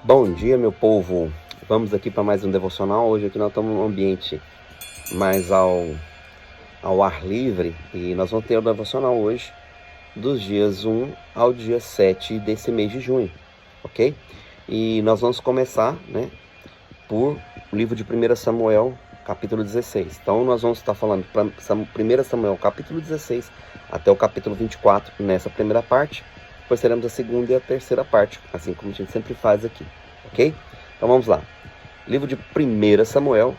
Bom dia, meu povo. Vamos aqui para mais um devocional. Hoje aqui nós estamos num ambiente mais ao ar livre e nós vamos ter o devocional hoje dos dias 1 ao dia 7 desse mês de junho, ok? E nós vamos começar, por o livro de 1 Samuel, capítulo 16. Então nós vamos estar falando para 1 Samuel, capítulo 16, até o capítulo 24, nessa primeira parte. Depois teremos a segunda e a terceira parte, assim como a gente sempre faz aqui, ok? Então vamos lá. Livro de 1 Samuel,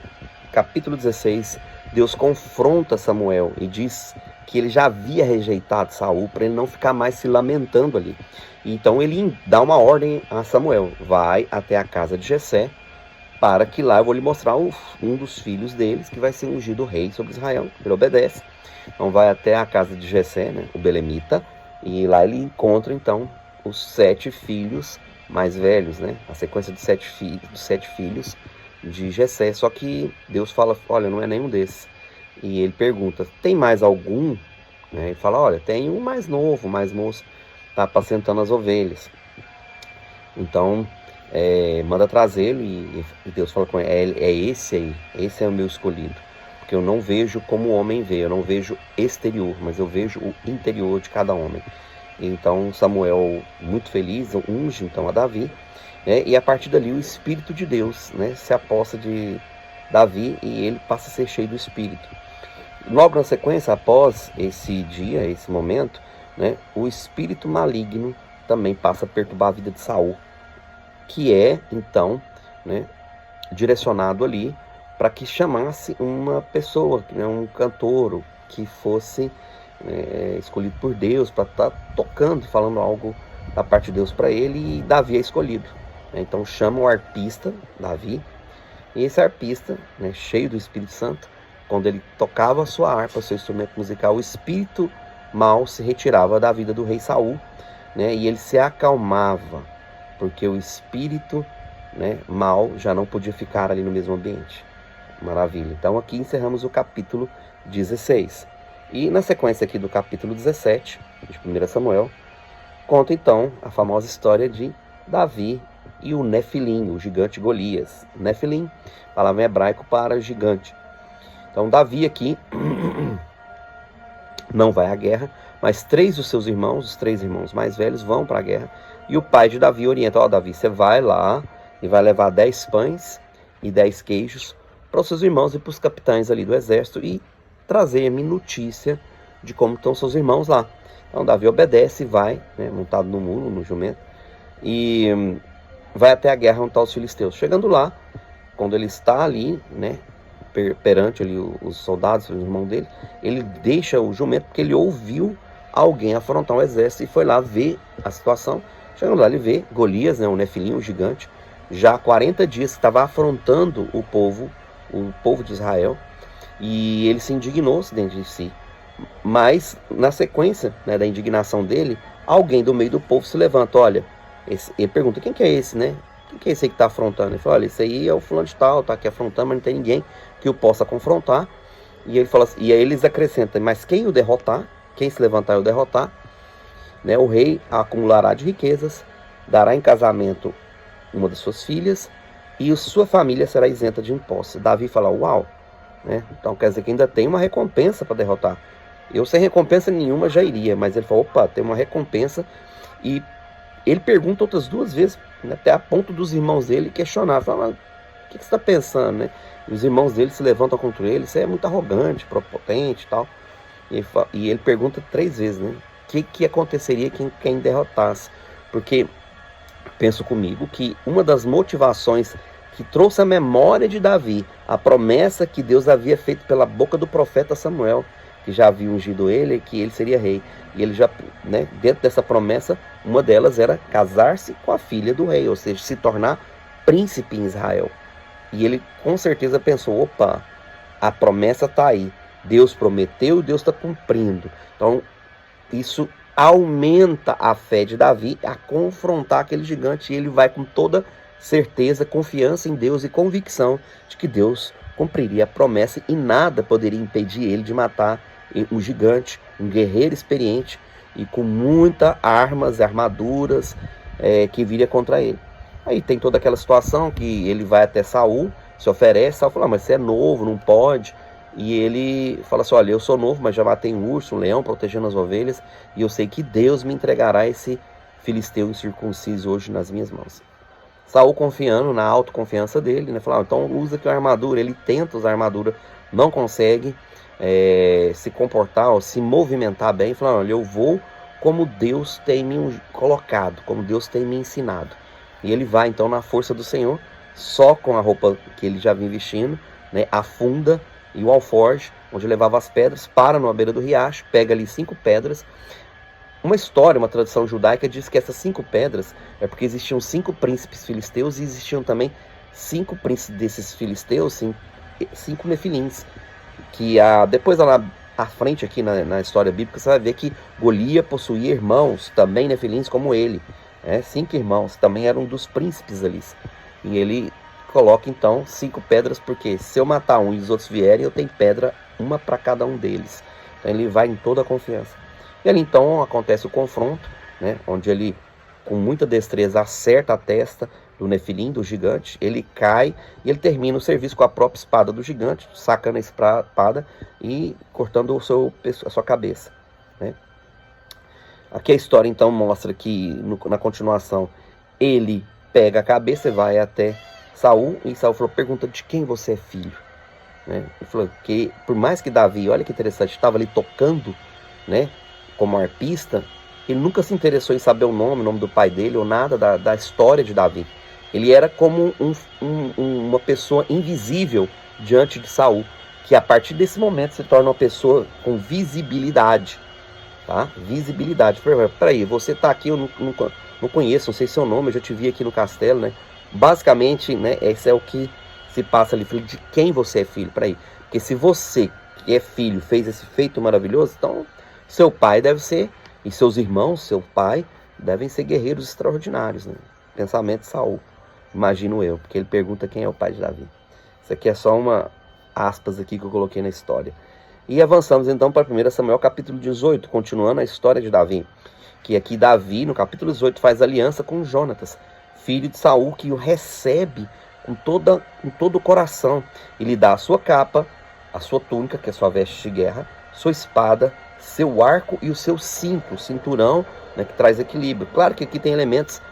capítulo 16. Deus confronta Samuel e diz que ele já havia rejeitado Saul para ele não ficar mais se lamentando ali. Então ele dá uma ordem a Samuel: vai até a casa de Jessé, para que lá eu vou lhe mostrar um dos filhos deles que vai ser ungido rei sobre Israel. Ele obedece. Então vai até a casa de Jessé, o belemita, e lá ele encontra então os 7 filhos mais velhos, a sequência de 7 filhos de Jessé. Só que Deus fala: olha, não é nenhum desses. E ele pergunta: tem mais algum? Ele fala: olha, tem um mais novo, mais moço, está apacentando as ovelhas. Então manda trazê-lo, e Deus fala com ele: é esse aí, esse é o meu escolhido. Porque eu não vejo como o homem vê, eu não vejo exterior, mas eu vejo o interior de cada homem. Então Samuel, muito feliz, unge então a Davi, e a partir dali o Espírito de Deus se aposta de Davi e ele passa a ser cheio do Espírito. Logo na sequência, após esse dia, esse momento, o espírito maligno também passa a perturbar a vida de Saul, que é então direcionado ali para que chamasse uma pessoa, um cantor, que fosse escolhido por Deus para estar tocando, falando algo da parte de Deus para ele, e Davi é escolhido. Então chama o arpista, Davi, e esse arpista, cheio do Espírito Santo, quando ele tocava a sua harpa, seu instrumento musical, o espírito mal se retirava da vida do rei Saul, e ele se acalmava, porque o espírito mal já não podia ficar ali no mesmo ambiente. Maravilha. Então aqui encerramos o capítulo 16. E na sequência aqui do capítulo 17, de 1 Samuel, conta então a famosa história de Davi e o Nefilim, o gigante Golias. Nefilim, palavra em hebraico para gigante. Então Davi aqui não vai à guerra, mas 3 dos seus irmãos, os 3 irmãos mais velhos, vão para a guerra. E o pai de Davi orienta: Davi, você vai lá e vai levar 10 pães e 10 queijos para os seus irmãos e para os capitães ali do exército e trazer-me notícia de como estão seus irmãos lá. Então Davi obedece e vai, montado no mulo, no jumento, e vai até a guerra onde estão os filisteus. Chegando lá, quando ele está ali, perante ali os soldados, os irmãos dele, ele deixa o jumento porque ele ouviu alguém afrontar um exército e foi lá ver a situação. Chegando lá, ele vê Golias, o Nefilim, o gigante, já há 40 dias que estava afrontando o povo de Israel, e ele se indignou dentro de si. Mas na sequência da indignação dele, alguém do meio do povo se levanta: olha, ele pergunta: quem que é esse, quem que é esse aí que está afrontando? Ele fala: olha, esse aí é o fulano de tal, está aqui afrontando, mas não tem ninguém que o possa confrontar. E ele fala assim, e aí eles acrescentam: mas quem o derrotar, quem se levantar e o derrotar, o rei acumulará de riquezas, dará em casamento uma das suas filhas, e sua família será isenta de impostos. Davi fala: uau, então quer dizer que ainda tem uma recompensa para derrotar. Eu sem recompensa nenhuma já iria, mas ele falou: opa, tem uma recompensa. E ele pergunta outras 2 vezes, até a ponto dos irmãos dele questionar: fala, o que você está pensando, E os irmãos dele se levantam contra ele: você é muito arrogante, prepotente e tal. E ele pergunta 3 vezes, o que aconteceria quem derrotasse. Porque penso comigo que uma das motivações que trouxe à memória de Davi a promessa que Deus havia feito pela boca do profeta Samuel, que já havia ungido ele, que ele seria rei. E ele já, dentro dessa promessa, uma delas era casar-se com a filha do rei, ou seja, se tornar príncipe em Israel. E ele com certeza pensou: opa, a promessa está aí. Deus prometeu, Deus está cumprindo. Então isso aumenta a fé de Davi a confrontar aquele gigante, e ele vai com toda certeza, confiança em Deus e convicção de que Deus cumpriria a promessa e nada poderia impedir ele de matar um gigante, um guerreiro experiente e com muitas armas e armaduras que viria contra ele. Aí tem toda aquela situação que ele vai até Saul, se oferece, Saul fala, mas você é novo, não pode. E ele fala assim, olha, eu sou novo, mas já matei um urso, um leão, protegendo as ovelhas, e eu sei que Deus me entregará esse filisteu incircunciso hoje nas minhas mãos. Saul confiando na autoconfiança dele, né? Fala, então usa aqui a armadura. Ele tenta usar a armadura, não consegue se comportar, ou se movimentar bem. Fala, olha, eu vou como Deus tem me colocado, como Deus tem me ensinado. E ele vai então na força do Senhor, só com a roupa que ele já vinha vestindo, né? A funda e o alforje, onde levava as pedras, para numa beira do riacho, pega ali 5 pedras. Uma história, uma tradição judaica diz que essas 5 pedras é porque existiam 5 príncipes filisteus e existiam também 5 príncipes desses filisteus, 5 nefilins, que depois lá à frente aqui na história bíblica você vai ver que Golias possuía irmãos também nefilins como ele, 5 irmãos, também eram dos príncipes ali, e ele coloca então 5 pedras, porque se eu matar um e os outros vierem, eu tenho pedra, uma para cada um deles. Então ele vai em toda a confiança. E ali então acontece o confronto, né, onde ele com muita destreza acerta a testa do Nefilim, do gigante. Ele cai e ele termina o serviço com a própria espada do gigante, sacando a espada e cortando a sua cabeça, né. Aqui a história então mostra que na continuação ele pega a cabeça e vai até Saul, e Saul falou, pergunta de quem você é filho, né? Ele falou que por mais que Davi, olha que interessante, estava ali tocando, né, como arpista, ele nunca se interessou em saber o nome do pai dele ou nada da história de Davi. Ele era como uma pessoa invisível diante de Saul, que a partir desse momento se torna uma pessoa com visibilidade, tá? Visibilidade. Peraí, você tá aqui, eu não conheço, não sei seu nome, eu já te vi aqui no castelo, né? Basicamente, né, esse é o que se passa ali, filho, de quem você é filho, peraí. Porque se você, que é filho, fez esse feito maravilhoso, então seu pai deve ser, e seus irmãos, seu pai, devem ser guerreiros extraordinários, né? Pensamento de Saul, imagino eu, porque ele pergunta quem é o pai de Davi. Isso aqui é só uma aspas aqui que eu coloquei na história. E avançamos então para 1 Samuel capítulo 18, continuando a história de Davi. Que aqui Davi, no capítulo 18, faz aliança com Jonatas, filho de Saul, que o recebe com todo o coração. E lhe dá a sua capa, a sua túnica, que é a sua veste de guerra, sua espada, seu arco e o seu cinto, o cinturão, né, que traz equilíbrio. Claro que aqui tem elementos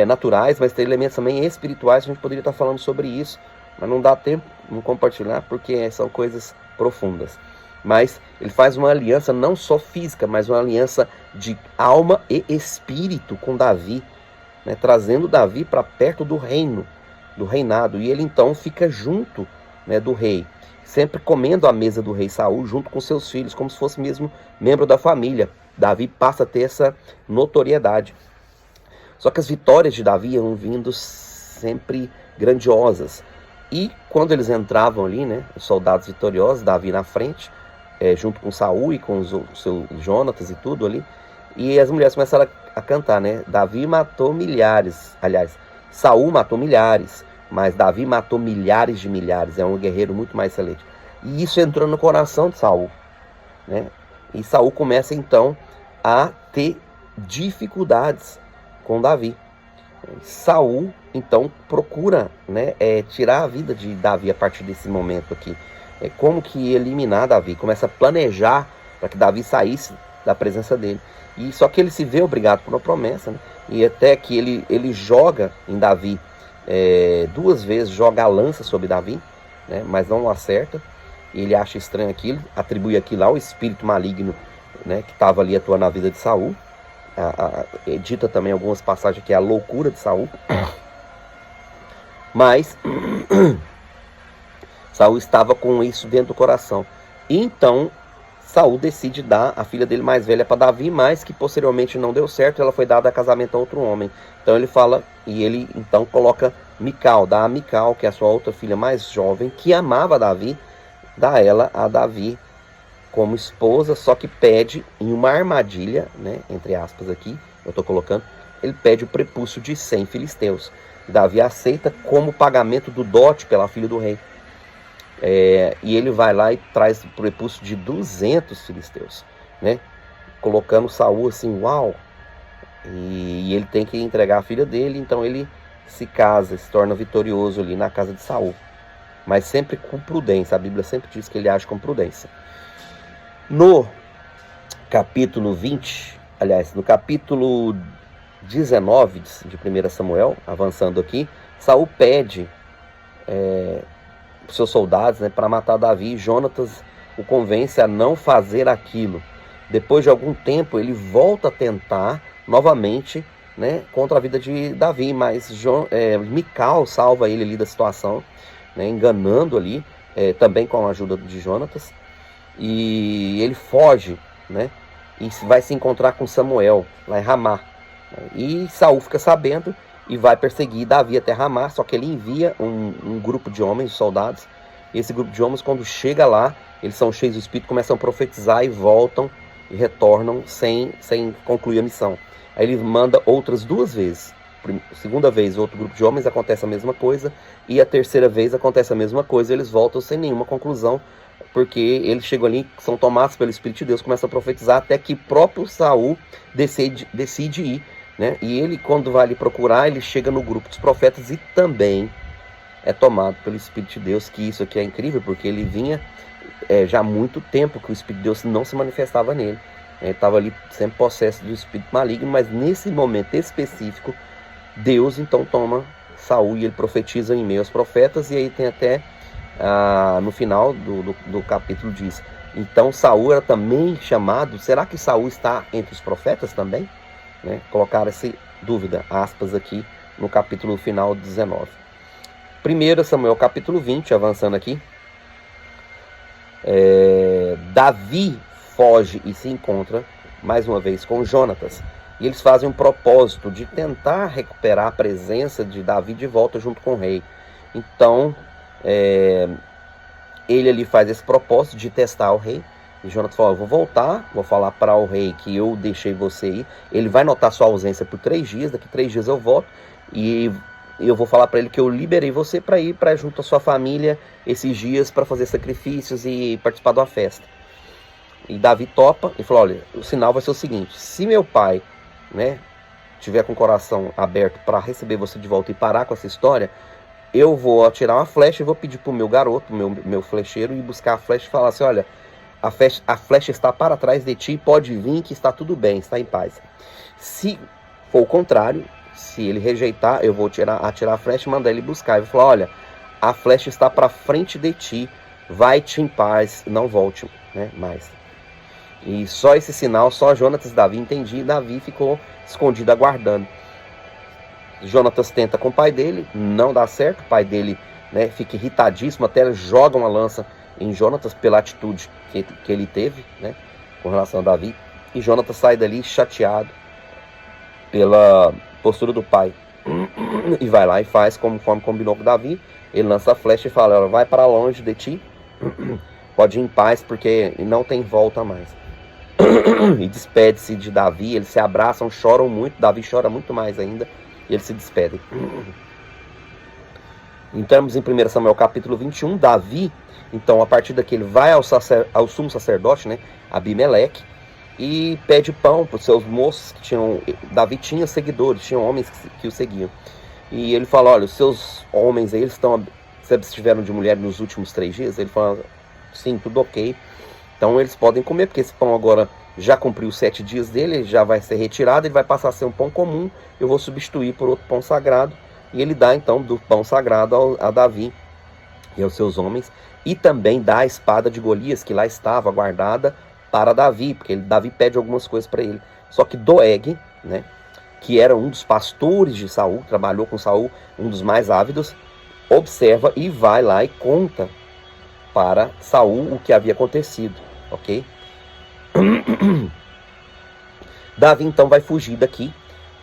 naturais, mas tem elementos também espirituais, a gente poderia estar falando sobre isso, mas não dá tempo de compartilhar, porque são coisas profundas. Mas ele faz uma aliança não só física, mas uma aliança de alma e espírito com Davi, né, trazendo Davi para perto do reinado, e ele então fica junto, né, do rei, sempre comendo à mesa do rei Saul, junto com seus filhos, como se fosse mesmo membro da família. Davi passa a ter essa notoriedade. Só que as vitórias de Davi iam vindo sempre grandiosas. E quando eles entravam ali, né, os soldados vitoriosos, Davi na frente, junto com Saul e com os seus Jonatas e tudo ali, e as mulheres começaram a cantar, né? Davi matou milhares, aliás, Saul matou milhares, mas Davi matou milhares de milhares, é um guerreiro muito mais excelente. E isso entrou no coração de Saul, né? E Saul começa então a ter dificuldades com Davi. Saul então procura, né, tirar a vida de Davi a partir desse momento aqui. Como que eliminar Davi, começa a planejar para que Davi saísse da presença dele. E só que ele se vê obrigado por uma promessa, né? E até que ele joga em Davi 2 vezes, joga a lança sobre Davi, né? Mas não acerta. Ele acha estranho aquilo, atribui aquilo ao espírito maligno, né, que estava ali atuando na vida de Saul. Dita também algumas passagens que é a loucura de Saul. Mas Saul estava com isso dentro do coração. E então Saul decide dar a filha dele mais velha para Davi, mas que posteriormente não deu certo, ela foi dada a casamento a outro homem. Então ele fala, e ele então coloca Mical, dá a Mical, que é a sua outra filha mais jovem, que amava Davi, dá ela a Davi como esposa, só que pede em uma armadilha, né, entre aspas aqui, eu estou colocando, ele pede o prepúcio de 100 filisteus. Davi aceita como pagamento do dote pela filha do rei. E ele vai lá e traz o prepúcio de 200 filisteus, né? Colocando Saul assim, uau! E ele tem que entregar a filha dele, então ele se casa, se torna vitorioso ali na casa de Saul. Mas sempre com prudência. A Bíblia sempre diz que ele age com prudência. No capítulo 20, aliás, no capítulo 19 de 1 Samuel, avançando aqui, Saul pede os seus soldados, né, para matar Davi, e Jonatas o convence a não fazer aquilo. Depois de algum tempo, ele volta a tentar novamente, né, contra a vida de Davi, mas Mical salva ele ali da situação, né, enganando ali, também com a ajuda de Jonatas, e ele foge, né, e vai se encontrar com Samuel lá em Ramá, e Saul fica sabendo e vai perseguir Davi até Ramá, só que ele envia um grupo de homens, soldados, e esse grupo de homens, quando chega lá, eles são cheios do Espírito, começam a profetizar e voltam e retornam sem concluir a missão. Aí ele manda outras 2 vezes. Segunda vez, outro grupo de homens, acontece a mesma coisa, e a terceira vez acontece a mesma coisa, eles voltam sem nenhuma conclusão, porque eles chegam ali, são tomados pelo Espírito de Deus, começam a profetizar, até que próprio Saul decide ir, né? E ele, quando vai ali procurar, ele chega no grupo dos profetas e também é tomado pelo Espírito de Deus, que isso aqui é incrível, porque ele vinha já há muito tempo que o Espírito de Deus não se manifestava nele. Ele estava ali sempre possesso do espírito maligno, mas nesse momento específico, Deus então toma Saul e ele profetiza em meio aos profetas, e aí tem até no final do capítulo diz, então Saul era também chamado, será que Saul está entre os profetas também? Né? Colocaram essa dúvida, aspas, aqui no capítulo final 19. 1 Samuel capítulo 20, avançando aqui, Davi foge e se encontra mais uma vez com Jonatas, e eles fazem um propósito de tentar recuperar a presença de Davi de volta junto com o rei. Então ele ali faz esse propósito de testar o rei, e Jonatas fala, eu vou voltar, vou falar para o rei que eu deixei você ir, ele vai notar sua ausência por 3 dias, daqui 3 dias eu volto, e eu vou falar para ele que eu liberei você para ir para junto à sua família esses dias para fazer sacrifícios e participar de uma festa. E Davi topa e fala, olha, o sinal vai ser o seguinte, se meu pai, né, tiver com o coração aberto para receber você de volta e parar com essa história, eu vou atirar uma flecha e vou pedir para o meu garoto, meu flecheiro, ir buscar a flecha e falar assim, olha, a flecha está para trás de ti, pode vir que está tudo bem, está em paz. Se for o contrário, se ele rejeitar, eu vou atirar a flecha e mandar ele buscar. Eu vou falar, olha, a flecha está para frente de ti, vai-te em paz, não volte, né, mais. E só esse sinal, só Jonatas e Davi entendiam, e Davi ficou escondido aguardando. Jonatas tenta com o pai dele, não dá certo, o pai dele, né, fica irritadíssimo, até joga uma lança em Jonatas pela atitude que ele teve, né, com relação a Davi. E Jonatas sai dali chateado pela postura do pai, e vai lá e faz conforme combinou com Davi. Ele lança a flecha e fala, ela vai para longe de ti, pode ir em paz, porque não tem volta mais. E despede-se de Davi, eles se abraçam, choram muito, Davi chora muito mais ainda, e eles se despedem. Entramos em 1 Samuel capítulo 21, Davi, então a partir daqui ele vai ao sumo sacerdote, né, Abimeleque, e pede pão para os seus moços que tinham. Davi tinha seguidores, tinha homens que o seguiam. E ele fala, olha, os seus homens aí, eles se abstiveram de mulher nos últimos 3 dias? Ele fala, sim, tudo ok. Então eles podem comer, porque esse pão agora já cumpriu os 7 dias dele, ele já vai ser retirado, ele vai passar a ser um pão comum, eu vou substituir por outro pão sagrado. E ele dá então do pão sagrado a Davi e aos seus homens, e também dá a espada de Golias, que lá estava guardada, para Davi, porque Davi pede algumas coisas para ele. Só que Doeg, né, que era um dos pastores de Saul, trabalhou com Saul, um dos mais ávidos, observa e vai lá e conta para Saul o que havia acontecido, ok? Davi então vai fugir daqui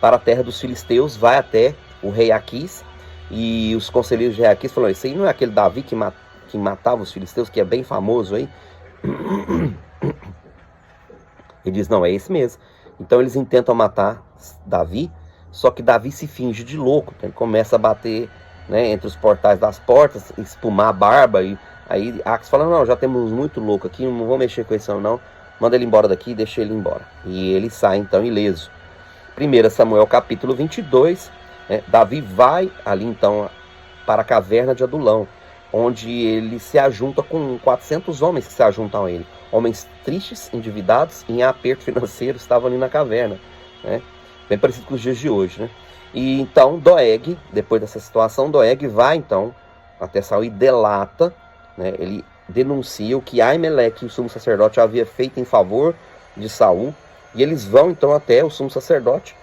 para a terra dos filisteus, vai até o rei Aquis, e os conselheiros de rei Aquis falaram, esse aí não é aquele Davi que matava os filisteus, que é bem famoso aí? Ele diz, não, é esse mesmo. Então eles intentam matar Davi, só que Davi se finge de louco, então ele começa a bater, né, entre os portais das portas, espumar a barba, e aí Aquis fala, não, já temos muito louco aqui, não vou mexer com esse não, manda ele embora daqui e deixa ele embora. E ele sai então ileso. 1 Samuel capítulo 22, né? Davi vai ali então para a caverna de Adulão, onde ele se ajunta com 400 homens que se ajuntam a ele. Homens tristes, endividados, em aperto financeiro, estavam ali na caverna, né? Bem parecido com os dias de hoje, né? E então Doeg, depois dessa situação, Doeg vai então até Saul e delata, né? Ele denuncia o que Aimeleque, o sumo sacerdote, havia feito em favor de Saul. E eles vão então até o sumo sacerdote.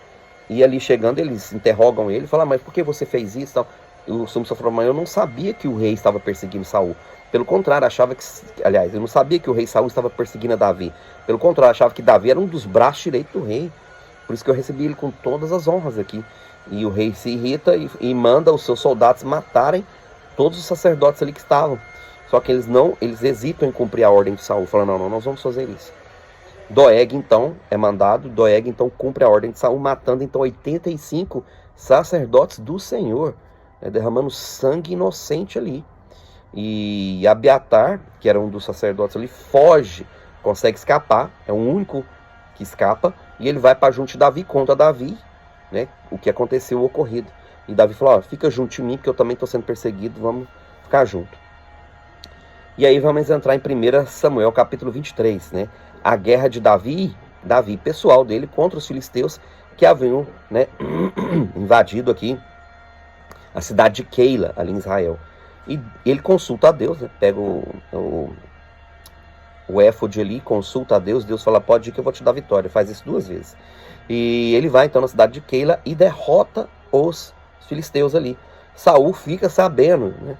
E ali chegando, eles interrogam ele, falam: mas por que você fez isso? Tal. E o sumo sacerdote falou: mas eu não sabia que o rei estava perseguindo Saul. Pelo contrário, achava que... Aliás, eu não sabia que o rei Saul estava perseguindo a Davi. Pelo contrário, achava que Davi era um dos braços direitos do rei. Por isso que eu recebi ele com todas as honras aqui. E o rei se irrita e manda os seus soldados matarem todos os sacerdotes ali que estavam. Só que eles hesitam em cumprir a ordem de Saul, falando: não, nós vamos fazer isso. Doeg então é mandado, Doeg então cumpre a ordem de Saul, matando então 85 sacerdotes do Senhor, né, derramando sangue inocente ali. E Abiatar, que era um dos sacerdotes ali, foge, consegue escapar, é o único que escapa, e ele vai para junto de Davi, contra Davi, né, o que aconteceu, o ocorrido. E Davi falou: fica junto de mim, porque eu também estou sendo perseguido, vamos ficar junto. E aí vamos entrar em 1 Samuel capítulo 23, né? A guerra de Davi, pessoal dele, contra os filisteus que haviam, né, invadido aqui a cidade de Keila, ali em Israel. E ele consulta a Deus, né? Pega o éfode ali, consulta a Deus. Deus fala: pode ir que eu vou te dar vitória. Faz isso 2 vezes. E ele vai então na cidade de Keila e derrota os filisteus ali. Saul fica sabendo, né?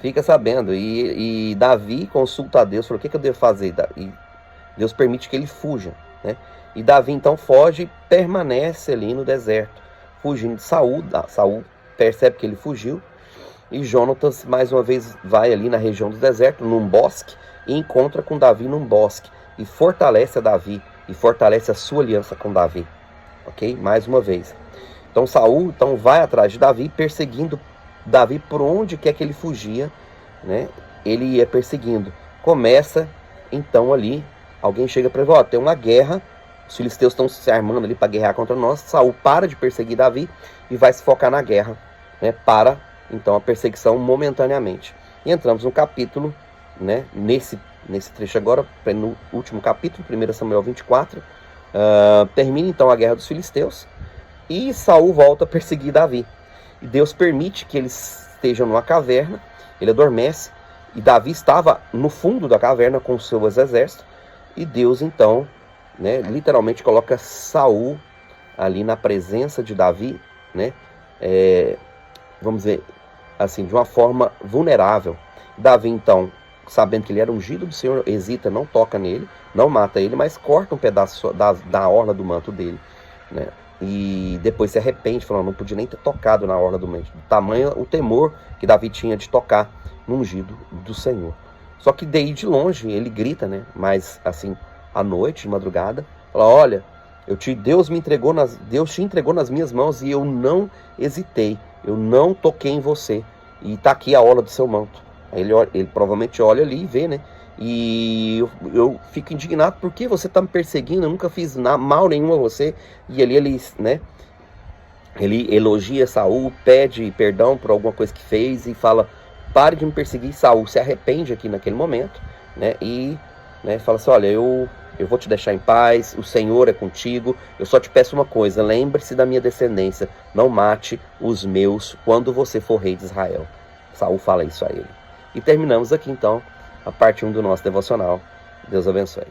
Fica sabendo. E Davi consulta a Deus, falou: o que eu devo fazer? E Deus permite que ele fuja, né? E Davi então foge e permanece ali no deserto, fugindo de Saul. Saul percebe que ele fugiu. E Jonatas mais uma vez vai ali na região do deserto, num bosque, e encontra com Davi num bosque. E fortalece a Davi, e fortalece a sua aliança com Davi. Ok? Mais uma vez. Então Saul então vai atrás de Davi, perseguindo Davi por onde quer que ele fugia, né? Ele ia perseguindo. Começa então ali, alguém chega para ele: tem uma guerra, os filisteus estão se armando ali para guerrear contra nós. Saul para de perseguir Davi e vai se focar na guerra, né? Para então a perseguição momentaneamente. E entramos no capítulo, né? Nesse trecho agora, no último capítulo, 1 Samuel 24. Termina então a guerra dos filisteus e Saul volta a perseguir Davi. E Deus permite que eles estejam numa caverna, ele adormece, e Davi estava no fundo da caverna com os seus exércitos, e Deus então, né, literalmente coloca Saul ali na presença de Davi, né, vamos dizer assim, de uma forma vulnerável. Davi então, sabendo que ele era ungido do Senhor, hesita, não toca nele, não mata ele, mas corta um pedaço da orla do manto dele, né? E depois se arrepende, falando: não podia nem ter tocado na orla do manto. Do tamanho o temor que Davi tinha de tocar no ungido do Senhor. Só que daí de longe ele grita, né? Mas assim, à noite, de madrugada, fala: olha, Deus te entregou nas minhas mãos e eu não hesitei, eu não toquei em você. E tá aqui a orla do seu manto. Aí ele provavelmente olha ali e vê, né? E eu fico indignado: por que você está me perseguindo? Eu nunca fiz mal nenhum a você. E ali ele, né, ele elogia Saul, pede perdão por alguma coisa que fez e fala: pare de me perseguir. Saul se arrepende aqui naquele momento, né, e, né, fala assim: olha, eu vou te deixar em paz, o Senhor é contigo, eu só te peço uma coisa: lembre-se da minha descendência, não mate os meus quando você for rei de Israel. Saul fala isso a ele. E terminamos aqui então a parte 1 do nosso devocional. Deus abençoe.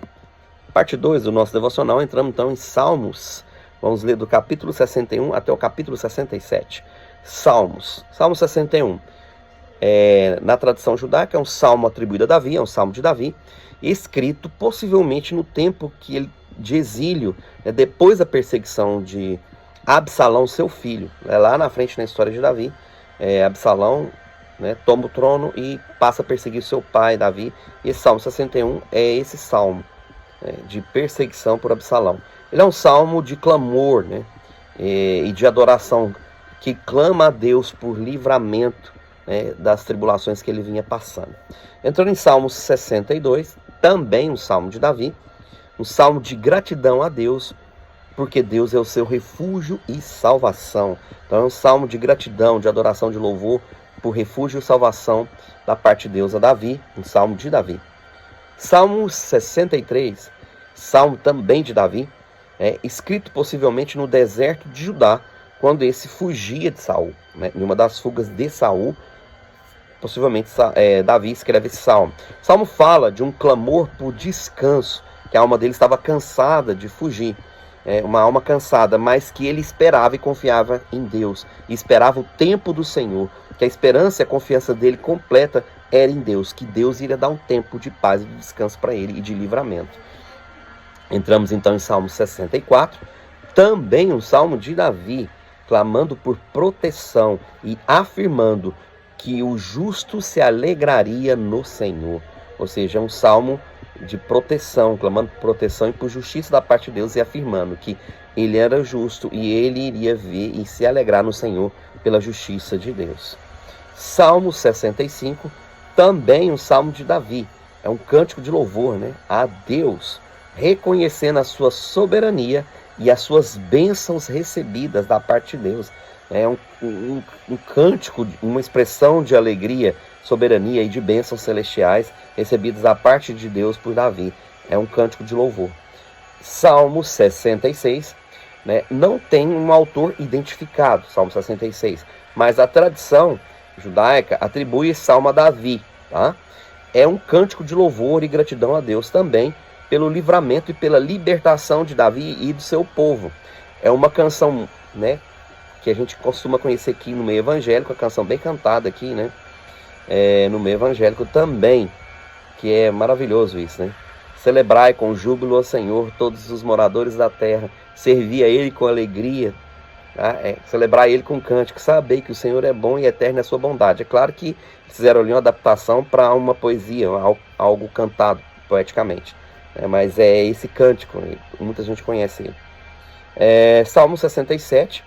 Parte 2 do nosso devocional, entramos então em Salmos. Vamos ler do capítulo 61 até o capítulo 67. Salmos. Salmo 61. Na tradição judaica é um salmo atribuído a Davi, é um salmo de Davi, escrito possivelmente no tempo de exílio, depois da perseguição de Absalão, seu filho. Lá na frente na história de Davi, Absalão, né, toma o trono e passa a perseguir seu pai, Davi. E esse Salmo 61 é esse salmo, de perseguição por Absalão. Ele é um salmo de clamor, né, e de adoração, que clama a Deus por livramento, né, das tribulações que ele vinha passando. Entrando em Salmo 62, também um salmo de Davi, um salmo de gratidão a Deus porque Deus é o seu refúgio e salvação. Então é um salmo de gratidão, de adoração, de louvor por refúgio e salvação da parte de Deus a Davi, um salmo de Davi. Salmo 63, salmo também de Davi, escrito possivelmente no deserto de Judá, quando esse fugia de Saul, né? Em uma das fugas de Saul, possivelmente Davi escreve esse salmo. O salmo fala de um clamor por descanso, que a alma dele estava cansada de fugir, uma alma cansada, mas que ele esperava e confiava em Deus, e esperava o tempo do Senhor, que a esperança e a confiança dele completa era em Deus, que Deus iria dar um tempo de paz e de descanso para ele e de livramento. Entramos então em Salmo 64, também um salmo de Davi, clamando por proteção e afirmando que o justo se alegraria no Senhor. Ou seja, é um salmo de proteção, clamando por proteção e por justiça da parte de Deus e afirmando que ele era justo e ele iria ver e se alegrar no Senhor pela justiça de Deus. Salmo 65, também um salmo de Davi, é um cântico de louvor, né, a Deus, reconhecendo a sua soberania e as suas bênçãos recebidas da parte de Deus. É um cântico, uma expressão de alegria, soberania e de bênçãos celestiais recebidas da parte de Deus por Davi. É um cântico de louvor. Salmo 66, né, não tem um autor identificado, Salmo 66, mas a tradição judaica atribui esse salmo a Davi. Tá? É um cântico de louvor e gratidão a Deus também pelo livramento e pela libertação de Davi e do seu povo. É uma canção, né, que a gente costuma conhecer aqui no meio evangélico, a canção bem cantada aqui, né, no meio evangélico também, que é maravilhoso isso, né? Celebrai com júbilo ao Senhor todos os moradores da terra, servi a Ele com alegria, tá? Celebrar Ele com cântico, saber que o Senhor é bom e eterno é a sua bondade. É claro que fizeram ali uma adaptação para uma poesia, algo cantado poeticamente, mas é esse cântico, muita gente conhece ele. Salmo 67,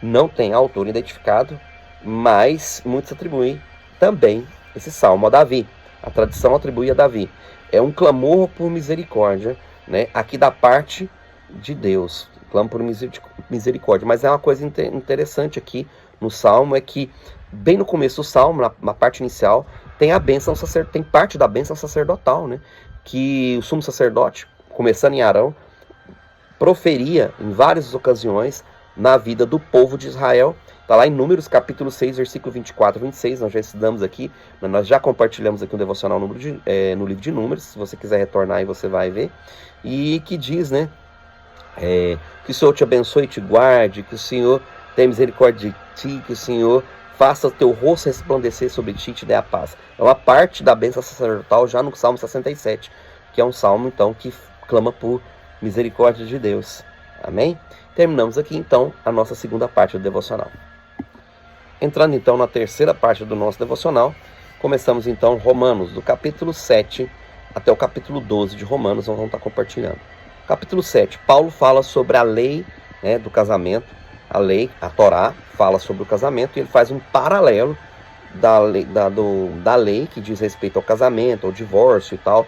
não tem autor identificado, mas muitos atribuem também esse salmo a Davi. A tradição atribui a Davi. É um clamor por misericórdia, né, aqui da parte de Deus. Clamo por misericórdia. Mas é uma coisa interessante aqui no salmo, é que bem no começo do salmo, na parte inicial, tem a bênção tem parte da bênção sacerdotal, né, que o sumo sacerdote, começando em Arão, proferia em várias ocasiões na vida do povo de Israel. Está lá em Números, capítulo 6, versículo 24 e 26, nós já estudamos aqui, nós já compartilhamos aqui um devocional no livro de Números, se você quiser retornar aí você vai ver, e que diz, né, que o Senhor te abençoe e te guarde, que o Senhor tenha misericórdia de ti, que o Senhor faça o teu rosto resplandecer sobre ti e te dê a paz. É uma parte da bênção sacerdotal já no Salmo 67, que é um salmo, então, que clama por misericórdia de Deus. Amém? Terminamos aqui, então, a nossa segunda parte do devocional. Entrando, então, na terceira parte do nosso devocional, começamos, então, Romanos, do capítulo 7 até o capítulo 12 de Romanos, nós vamos estar compartilhando. Capítulo 7, Paulo fala sobre a lei, né, do casamento, a lei, a Torá, fala sobre o casamento, e ele faz um paralelo da lei que diz respeito ao casamento, ao divórcio e tal,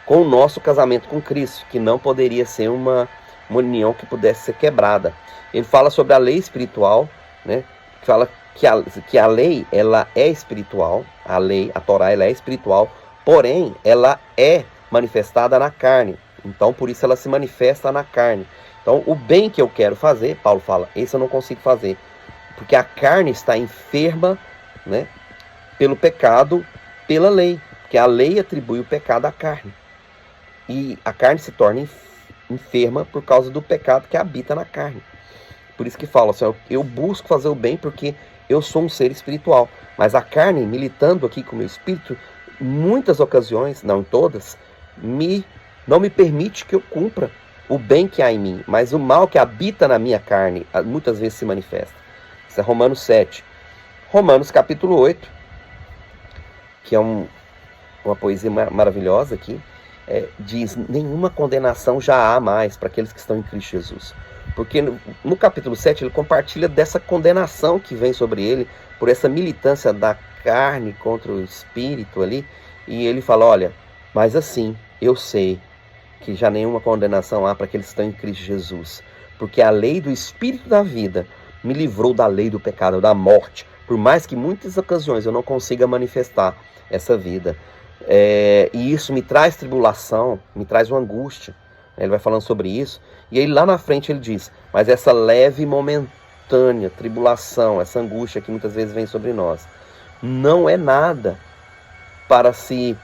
com o nosso casamento com Cristo, que não poderia ser uma união que pudesse ser quebrada. Ele fala sobre a lei espiritual, né, que fala que a lei, ela é espiritual, a Torá, ela é espiritual, porém, ela é manifestada na carne. Então, por isso ela se manifesta na carne. Então, o bem que eu quero fazer, Paulo fala, esse eu não consigo fazer, porque a carne está enferma, né, pelo pecado, pela lei, porque a lei atribui o pecado à carne. E a carne se torna enferma por causa do pecado que habita na carne. Por isso que fala assim, eu busco fazer o bem porque eu sou um ser espiritual, mas a carne, militando aqui com o meu espírito, em muitas ocasiões, não em todas, não me permite que eu cumpra o bem que há em mim, mas o mal que habita na minha carne, muitas vezes se manifesta. Isso é Romanos 7. Romanos capítulo 8, que é uma poesia maravilhosa aqui, diz, nenhuma condenação já há mais para aqueles que estão em Cristo Jesus. Porque no capítulo 7 ele compartilha dessa condenação que vem sobre ele, por essa militância da carne contra o espírito ali, e ele fala, olha, mas assim, eu sei que já nenhuma condenação há para aqueles que estão em Cristo Jesus, porque a lei do Espírito da vida me livrou da lei do pecado, da morte, por mais que em muitas ocasiões eu não consiga manifestar essa vida. E isso me traz tribulação, me traz uma angústia. Ele vai falando sobre isso, e aí lá na frente ele diz, mas essa leve e momentânea tribulação, essa angústia que muitas vezes vem sobre nós, não é nada para se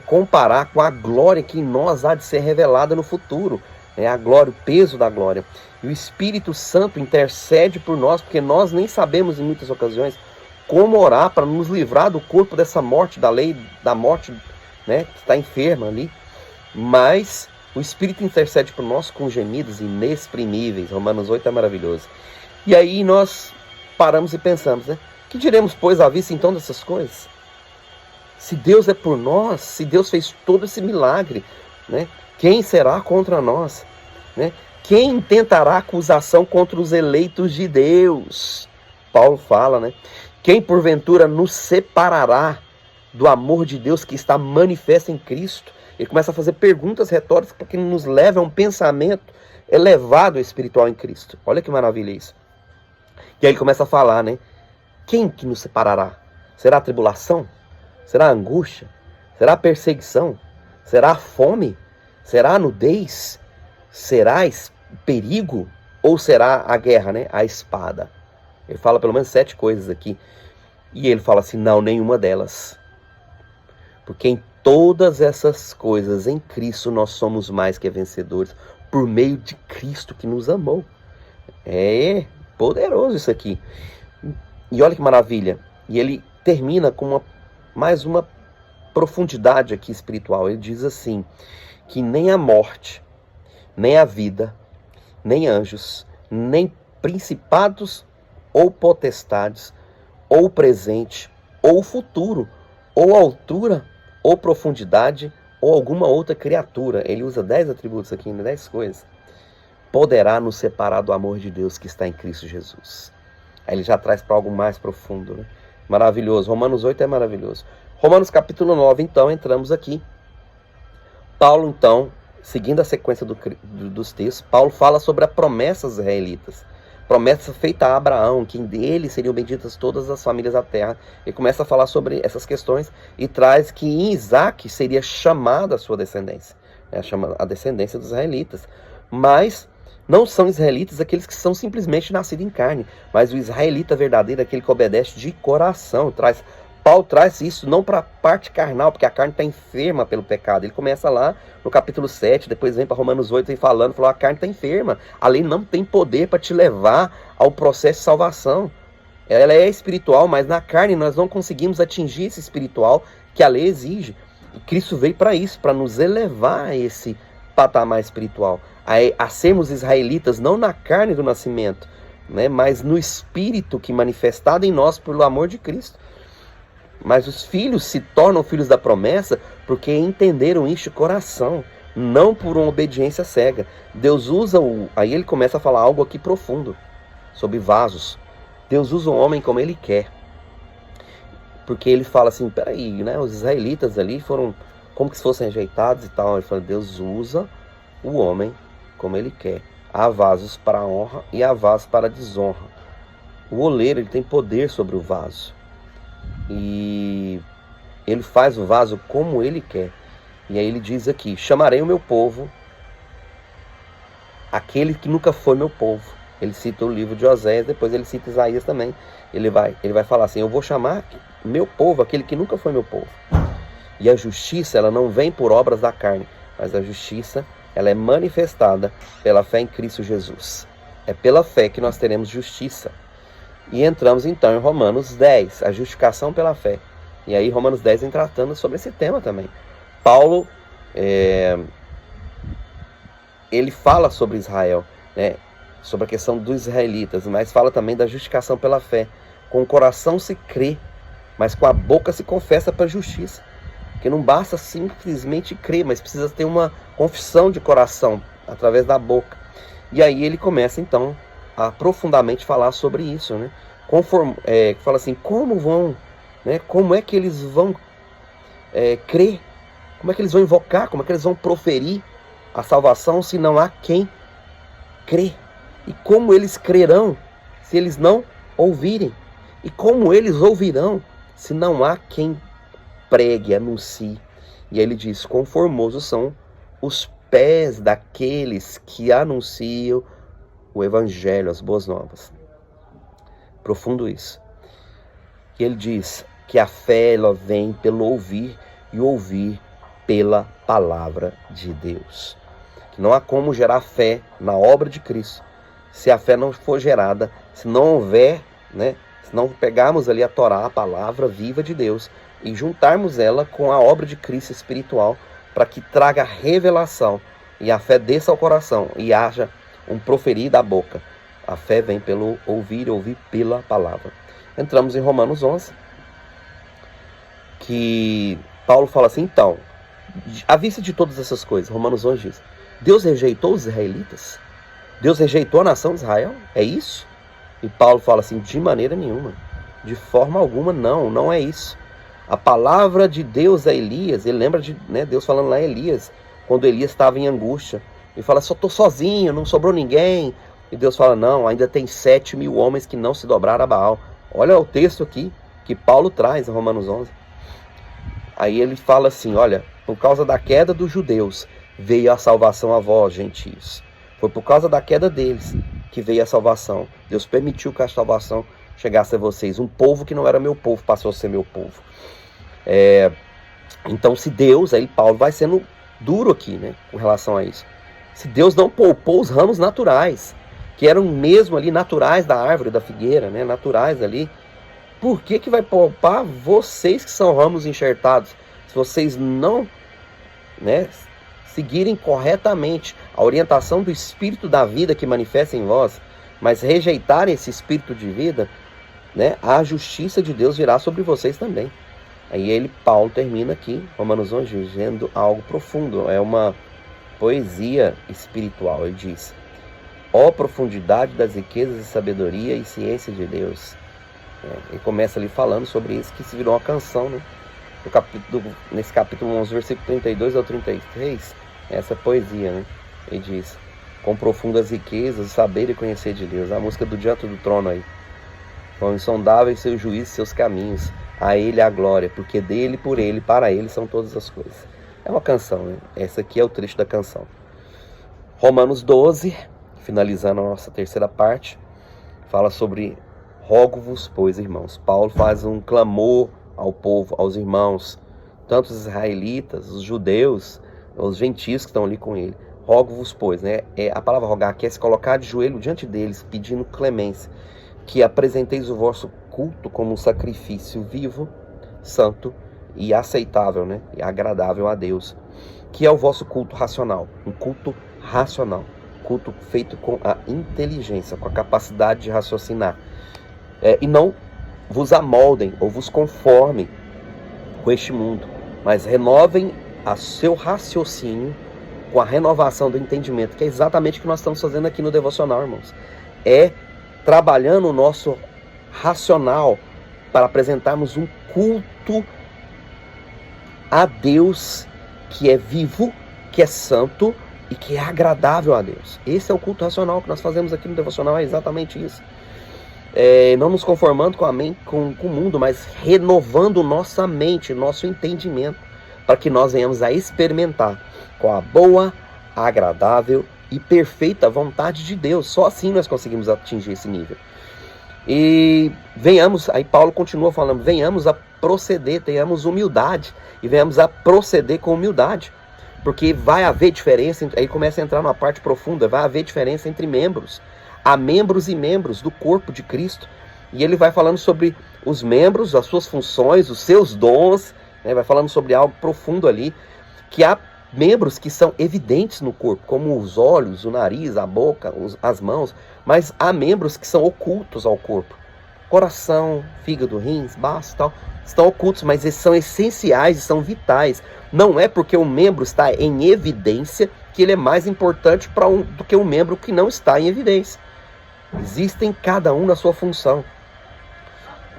comparar com a glória que em nós há de ser revelada no futuro. A glória, o peso da glória. E o Espírito Santo intercede por nós, porque nós nem sabemos em muitas ocasiões como orar para nos livrar do corpo dessa morte, da lei da morte, que está enferma ali. Mas o Espírito intercede por nós com gemidos inexprimíveis. Romanos 8 é maravilhoso. E aí nós paramos e pensamos, que diremos, pois, à vista então dessas coisas? Se Deus é por nós, se Deus fez todo esse milagre, quem será contra nós? Quem intentará acusação contra os eleitos de Deus? Paulo fala, quem porventura nos separará do amor de Deus que está manifesto em Cristo? Ele começa a fazer perguntas retóricas para que nos leve a um pensamento elevado espiritual em Cristo. Olha que maravilha isso. E aí ele começa a falar, quem que nos separará? Será a tribulação? Será a angústia? Será a perseguição? Será a fome? Será a nudez? Será perigo? Ou será a guerra, a espada? Ele fala pelo menos 7 coisas aqui. E ele fala assim, não, nenhuma delas. Porque em todas essas coisas, em Cristo, nós somos mais que vencedores. Por meio de Cristo que nos amou. É poderoso isso aqui. E olha que maravilha. E ele termina com mais uma profundidade aqui espiritual. Ele diz assim, que nem a morte, nem a vida, nem anjos, nem principados ou potestades, ou presente, ou futuro, ou altura, ou profundidade, ou alguma outra criatura. Ele usa 10 atributos aqui, 10 coisas. Poderá nos separar do amor de Deus que está em Cristo Jesus. Aí ele já traz para algo mais profundo. Maravilhoso. Romanos 8 é maravilhoso. Romanos capítulo 9, então, entramos aqui. Paulo, então, seguindo a sequência dos textos, Paulo fala sobre a promessa aos israelitas. Promessa feita a Abraão, que dele seriam benditas todas as famílias da terra. Ele começa a falar sobre essas questões e traz que em Isaac seria chamada a sua descendência. A descendência dos israelitas. Mas não são israelitas aqueles que são simplesmente nascidos em carne, mas o israelita verdadeiro é aquele que obedece de coração. Paulo traz isso não para a parte carnal, porque a carne está enferma pelo pecado. Ele começa lá no capítulo 7, depois vem para Romanos 8, vem falando, falou, a carne está enferma. A lei não tem poder para te levar ao processo de salvação. Ela é espiritual, mas na carne nós não conseguimos atingir esse espiritual que a lei exige. E Cristo veio para isso, para nos elevar a esse patamar espiritual. A sermos israelitas, não na carne do nascimento, mas no espírito que manifestado em nós pelo amor de Cristo. Mas os filhos se tornam filhos da promessa porque entenderam isso de coração, não por uma obediência cega. Deus usa aí ele começa a falar algo aqui profundo, sobre vasos. Deus usa o homem como ele quer. Porque ele fala assim, peraí, os israelitas ali foram como que se fossem rejeitados e tal. Ele fala, Deus usa o homem como ele quer. Há vasos para a honra e há vasos para a desonra. O oleiro, ele tem poder sobre o vaso. E ele faz o vaso como ele quer. E aí ele diz aqui, chamarei o meu povo, aquele que nunca foi meu povo. Ele cita o livro de Oséias, depois ele cita Isaías também. Ele vai falar assim, eu vou chamar meu povo, aquele que nunca foi meu povo. E a justiça, ela não vem por obras da carne, mas a justiça, ela é manifestada pela fé em Cristo Jesus. É pela fé que nós teremos justiça. E entramos então em Romanos 10, a justificação pela fé. E aí Romanos 10 vem tratando sobre esse tema também. Paulo, ele fala sobre Israel, sobre a questão dos israelitas, mas fala também da justificação pela fé. Com o coração se crê, mas com a boca se confessa para a justiça. Porque não basta simplesmente crer, mas precisa ter uma confissão de coração através da boca. E aí ele começa então a profundamente falar sobre isso, fala assim, como é que eles vão crer, como é que eles vão invocar, como é que eles vão proferir a salvação se não há quem crê? E como eles crerão se eles não ouvirem? E como eles ouvirão se não há quem pregue, anuncie? E aí ele diz, quão formosos são os pés daqueles que anunciam o evangelho, as boas novas. Profundo isso. E ele diz que a fé ela vem pelo ouvir e ouvir pela palavra de Deus. Que não há como gerar fé na obra de Cristo se a fé não for gerada, se não houver, se não pegarmos ali a Torá, a palavra viva de Deus, e juntarmos ela com a obra de Cristo espiritual, para que traga revelação, e a fé desça ao coração, e haja um proferir da boca. A fé vem pelo ouvir e ouvir pela palavra. Entramos em Romanos 11, que Paulo fala assim, então, à vista de todas essas coisas, Romanos 11 diz, Deus rejeitou os israelitas? Deus rejeitou a nação de Israel? É isso? E Paulo fala assim, de maneira nenhuma, de forma alguma, não é isso. A palavra de Deus a Elias, ele lembra de Deus falando lá a Elias, quando Elias estava em angústia, ele fala, só estou sozinho, não sobrou ninguém. E Deus fala, não, ainda tem 7.000 homens que não se dobraram a Baal. Olha o texto aqui, que Paulo traz em Romanos 11. Aí ele fala assim, olha, por causa da queda dos judeus, veio a salvação a vós, gentios. Foi por causa da queda deles que veio a salvação. Deus permitiu que a salvação chegasse a vocês. Um povo que não era meu povo passou a ser meu povo. Então se Deus, aí Paulo vai sendo duro aqui, com relação a isso. Se Deus não poupou os ramos naturais, que eram mesmo ali naturais da árvore, da figueira, naturais ali, por que vai poupar vocês que são ramos enxertados? Se vocês não, seguirem corretamente a orientação do Espírito da vida que manifesta em vós, mas rejeitarem esse Espírito de vida, a justiça de Deus virá sobre vocês também. Aí Paulo termina aqui, Romanos 11, dizendo algo profundo, é uma poesia espiritual. Ele diz, ó profundidade das riquezas e sabedoria e ciência de Deus. Ele começa ali falando sobre isso, que se virou uma canção, nesse capítulo 11, versículo 32 ao 33, essa poesia, ele diz, com profundas riquezas, saber e conhecer de Deus, a música do Diante do Trono aí, quão insondáveis seus juízos e seus caminhos, a Ele a glória, porque dele, por Ele, para Ele são todas as coisas. É uma canção, essa aqui é o trecho da canção. Romanos 12, finalizando a nossa terceira parte, fala sobre rogo-vos, pois, irmãos. Paulo faz um clamor ao povo, aos irmãos, tanto os israelitas, os judeus, os gentios que estão ali com ele. Rogo-vos, pois, a palavra rogar aqui é se colocar de joelho diante deles, pedindo clemência, que apresenteis o vosso culto como um sacrifício vivo, santo e aceitável, e agradável a Deus, que é o vosso culto racional, um culto racional, culto feito com a inteligência, com a capacidade de raciocinar, e não vos amoldem ou vos conformem com este mundo, mas renovem a seu raciocínio com a renovação do entendimento, que é exatamente o que nós estamos fazendo aqui no Devocional, irmãos. É trabalhando o nosso racional para apresentarmos um culto a Deus que é vivo, que é santo e que é agradável a Deus. Esse é o culto racional que nós fazemos aqui no Devocional, é exatamente isso. Não nos conformando com o mundo, mas renovando nossa mente, nosso entendimento, para que nós venhamos a experimentar com a boa, agradável e perfeita vontade de Deus. Só assim nós conseguimos atingir esse nível. E venhamos, aí Paulo continua falando, venhamos a proceder, tenhamos humildade e venhamos a proceder com humildade, porque vai haver diferença, aí começa a entrar numa parte profunda, vai haver diferença entre membros. Há membros e membros do corpo de Cristo, e ele vai falando sobre os membros, as suas funções, os seus dons, vai falando sobre algo profundo ali, que há membros que são evidentes no corpo, como os olhos, o nariz, a boca, as mãos, mas há membros que são ocultos ao corpo. Coração, fígado, rins, baço, tal, estão ocultos, mas eles são essenciais e são vitais. Não é porque um membro está em evidência que ele é mais importante do que um membro que não está em evidência. Existem cada um na sua função.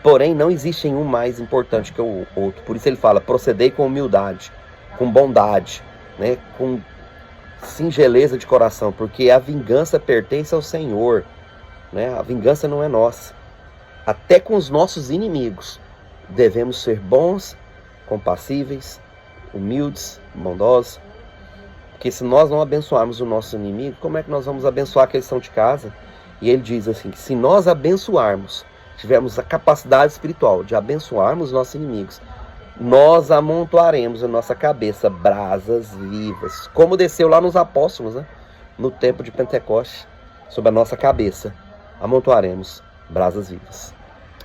Porém, não existe um mais importante que o outro. Por isso ele fala, procedei com humildade, com bondade, com singeleza de coração, porque a vingança pertence ao Senhor, né? A vingança não é nossa. Até com os nossos inimigos, devemos ser bons, compassíveis, humildes, bondosos. Porque se nós não abençoarmos o nosso inimigo, como é que nós vamos abençoar aqueles que estão de casa? E ele diz assim, que se nós abençoarmos, tivermos a capacidade espiritual de abençoarmos nossos inimigos, nós amontoaremos na nossa cabeça brasas vivas, como desceu lá nos apóstolos, né? No tempo de Pentecostes, sobre a nossa cabeça, amontoaremos brasas vivas.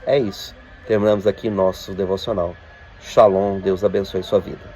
É isso. Terminamos aqui nosso devocional. Shalom, Deus abençoe sua vida.